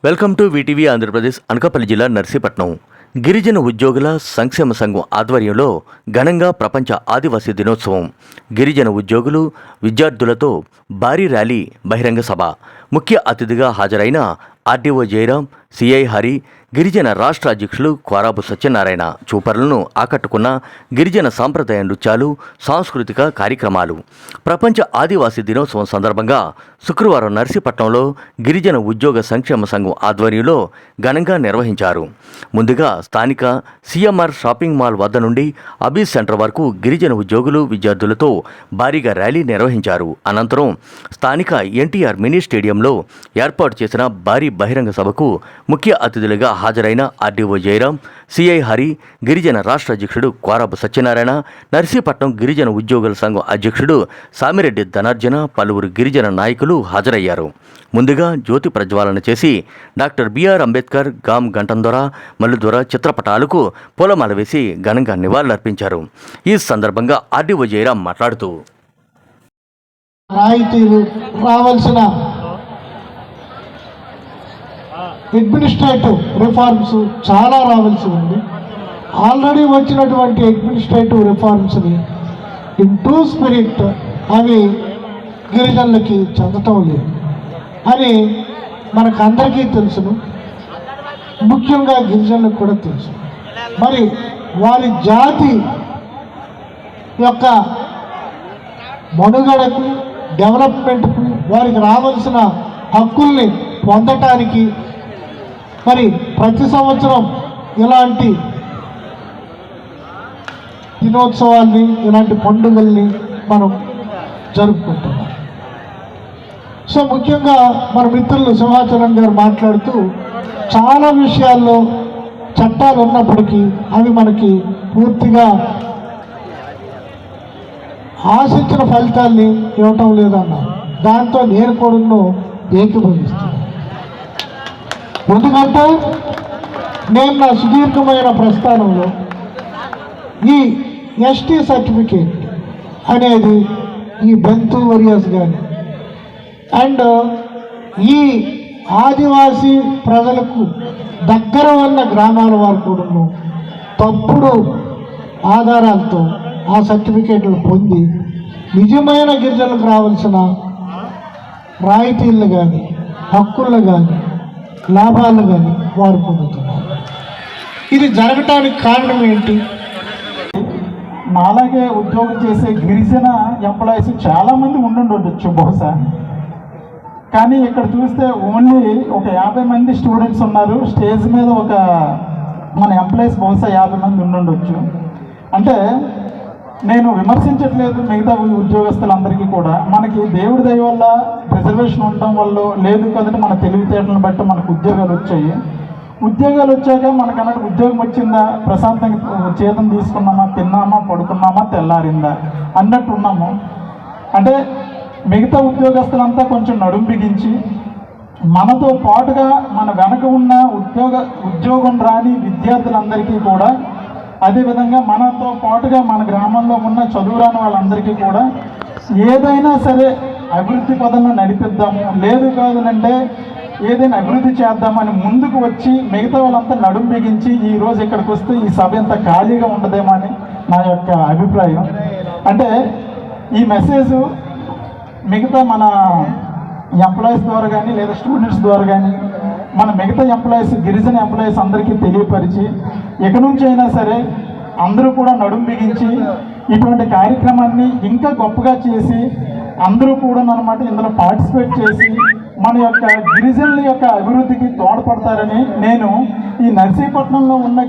Welcome to VTV Andhra Pradesh. Anakapalli జిల్లా నర్సీపట్నం గిరిజన ఉద్యోగుల సంక్షేమ సంఘం ఆధ్వర్యంలో ఘనంగా ప్రపంచ ఆదివాసీ దినోత్సవం. గిరిజన ఉద్యోగులు విద్యార్థులతో భారీ ర్యాలీ, బహిరంగ సభ. ముఖ్య అతిథిగా హాజరైన ఆర్డీఓ జయరాం, సిఐ హరి, గిరిజన రాష్ట్ర అధ్యక్షులు కోరాబు సత్యనారాయణ చూపరులను ఆకట్టుకున్న గిరిజన సాంప్రదాయ నృత్యాలు, సాంస్కృతిక కార్యక్రమాలు. ప్రపంచ ఆదివాసీ దినోత్సవం సందర్భంగా శుక్రవారం నర్సీపట్నంలో గిరిజన ఉద్యోగ సంక్షేమ సంఘం ఆధ్వర్యంలో ఘనంగా నిర్వహించారు. ముందుగా స్థానిక సిఎంఆర్ షాపింగ్ మాల్ వద్ద నుండి అబీస్ సెంటర్ వరకు గిరిజన ఉద్యోగులు విద్యార్థులతో భారీగా ర్యాలీ నిర్వహించారు. అనంతరం స్థానిక ఎన్టీఆర్ మినీ స్టేడియంలో ఏర్పాటు చేసిన భారీ బహిరంగ సభకు ముఖ్య అతిథులుగా హాజరైన ఆర్డీఓ జయరాం, సిఐ హరి, గిరిజన రాష్ట్ర అధ్యక్షుడు కోరాబు సత్యనారాయణ, నర్సీపట్నం గిరిజన ఉద్యోగుల సంఘం అధ్యక్షుడు సామిరెడ్డి ధనార్జన, పలువురు గిరిజన నాయకులు హాజరయ్యారు. ముందుగా జ్యోతి ప్రజ్వాలన చేసి డాక్టర్ బిఆర్ అంబేద్కర్, గాం గంటందొర, మల్లుదొర చిత్రపటాలకు పూలమాల వేసి ఘనంగా నివాళులర్పించారు. ఈ సందర్భంగా ఆర్డీఓ జయరాం మాట్లాడుతూ రాయితీలు రావాల్సిన అడ్మినిస్ట్రేటివ్ రిఫార్మ్స్ చాలా రావాల్సి ఉంది. ఆల్రెడీ వచ్చినటువంటి అడ్మినిస్ట్రేటివ్ రిఫార్మ్స్ని ఇన్ ట్రూ స్పిరిట్ అవి గిరిజనులకి చెందటం లేదు అని మనకందరికీ తెలుసును, ముఖ్యంగా గిరిజనులకు కూడా తెలుసు. మరి వారి జాతి యొక్క మనుగడకు, డెవలప్మెంట్కు, వారికి రావాల్సిన హక్కుల్ని పొందటానికి మరి ప్రతి సంవత్సరం ఇలాంటి దినోత్సవాల్ని, ఇలాంటి పండుగల్ని మనం జరుపుకుంటున్నాం. సో ముఖ్యంగా మన మిత్రులు సింహాచలం గారు మాట్లాడుతూ చాలా విషయాల్లో చట్టాలు ఉన్నప్పటికీ అవి మనకి పూర్తిగా ఆశించిన ఫలితాల్ని ఇవ్వటం లేదన్నారు. దాంతో నేను కూడా ఏకీభవిస్తున్నాను. ఎందుకంటే నేను నా సుదీర్ఘమైన ప్రస్థానంలో ఈ ఎస్టీ సర్టిఫికేట్ అనేది ఈ బెంతు వరియర్స్ కానీ అండ్ ఈ ఆదివాసీ ప్రజలకు దగ్గర ఉన్న గ్రామాల వారు కూడా తప్పుడు ఆధారాలతో ఆ సర్టిఫికేట్లు పొంది నిజమైన గిరిజనులకు రావాల్సిన రాయితీలను కానీ, హక్కులను కానీ, లాభాలు కానీ వారు పొందుతున్నారు. ఇది జరగటానికి కారణం ఏంటి? నాలాగే ఉద్యోగం చేసే గిరిజన ఎంప్లాయీస్ చాలామంది ఉండుండొచ్చు బహుశా. కానీ ఇక్కడ చూస్తే ఓన్లీ ఒక 50 మంది స్టూడెంట్స్ ఉన్నారు. స్టేజ్ మీద ఒక మన ఎంప్లాయీస్ బహుశా 50 మంది ఉండుండొచ్చు. అంటే నేను విమర్శించట్లేదు మిగతా ఉద్యోగస్తులందరికీ కూడా. మనకి దేవుడి దయ వల్ల రిజర్వేషన్ ఉండడం వల్ల, లేదు కదంటే మన తెలివితేటలను బట్టి మనకు ఉద్యోగాలు వచ్చాయి. ఉద్యోగాలు వచ్చాక మనకన్నట్టు ఉద్యోగం వచ్చిందా, ప్రశాంతంగా జీతం తీసుకున్నామా, తిన్నామా, పడుకున్నామా, తెల్లారిందా అన్నట్టు ఉన్నాము. అంటే మిగతా ఉద్యోగస్తులంతా కొంచెం నడుం బిగించి మనతో పాటుగా మన వెనక ఉన్న ఉద్యోగం రాని విద్యార్థులందరికీ కూడా, అదేవిధంగా మనతో పాటుగా మన గ్రామంలో ఉన్న చదువురాని వాళ్ళందరికీ కూడా ఏదైనా సరే అభివృద్ధి పదంలో నడిపిద్దాము, లేదు కాదనంటే ఏదైనా అభివృద్ధి చేద్దామని ముందుకు వచ్చి మిగతా వాళ్ళంతా నడుం బిగించి ఈరోజు ఇక్కడికి వస్తే ఈ సభ ఎంత ఖాళీగా ఉండదేమో అని నా యొక్క అభిప్రాయం. అంటే ఈ మెసేజ్ మిగతా మన ఎంప్లాయీస్ ద్వారా కానీ లేదా స్టూడెంట్స్ ద్వారా కానీ మన మిగతా ఎంప్లాయీస్, గిరిజన ఎంప్లాయీస్ అందరికీ తెలియపరిచి ఇక నుంచి అయినా సరే అందరూ కూడా నడుం బిగించి ఇటువంటి కార్యక్రమాన్ని ఇంకా గొప్పగా చేసి అందరూ కూడా అన్నమాట ఇందులో పార్టిసిపేట్ చేసి మన యొక్క గిరిజనుల యొక్క అభివృద్ధికి తోడ్పడతారని నేను ఈ నర్సీపట్నంలో ఉన్న